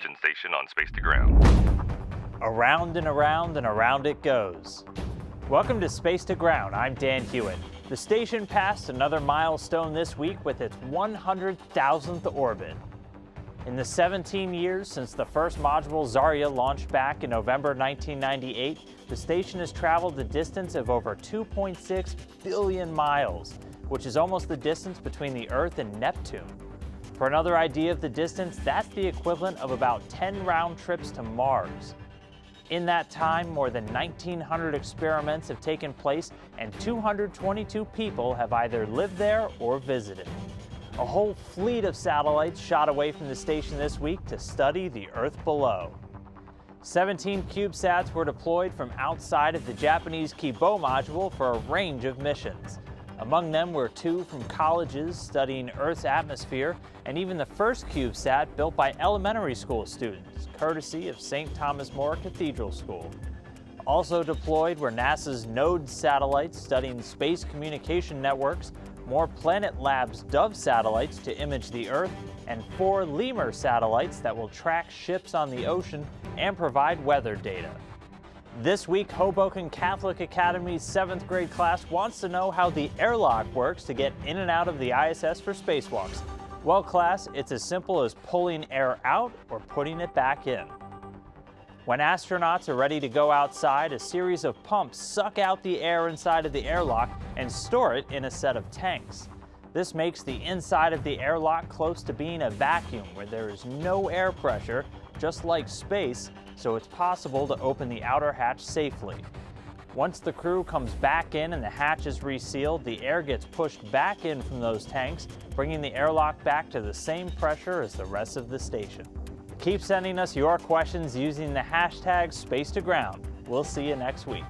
Houston station on Space to Ground. Around and around and around it goes. Welcome to Space to Ground. I'm Dan Hewitt. The station passed another milestone this week with its 100,000th orbit. In the 17 years since the first module Zarya launched back in November 1998, the station has traveled a distance of over 2.6 billion miles, which is almost the distance between the Earth and Neptune. For another idea of the distance, that's the equivalent of about 10 round trips to Mars. In that time, more than 1,900 experiments have taken place and 222 people have either lived there or visited. A whole fleet of satellites shot away from the station this week to study the Earth below. 17 CubeSats were deployed from outside of the Japanese Kibo module for a range of missions. Among them were 2 from colleges studying Earth's atmosphere, and even the first CubeSat built by elementary school students, courtesy of St. Thomas More Cathedral School. Also deployed were NASA's NODE satellites studying space communication networks, more Planet Labs Dove satellites to image the Earth, and 4 Lemur satellites that will track ships on the ocean and provide weather data. This week, Hoboken Catholic Academy's 7th grade class wants to know how the airlock works to get in and out of the ISS for spacewalks. Well, class, it's as simple as pulling air out or putting it back in. When astronauts are ready to go outside, a series of pumps suck out the air inside of the airlock and store it in a set of tanks. This makes the inside of the airlock close to being a vacuum where there is no air pressure, just like space, so it's possible to open the outer hatch safely. Once the crew comes back in and the hatch is resealed, the air gets pushed back in from those tanks, bringing the airlock back to the same pressure as the rest of the station. Keep sending us your questions using the hashtag #SpaceToGround. We'll see you next week.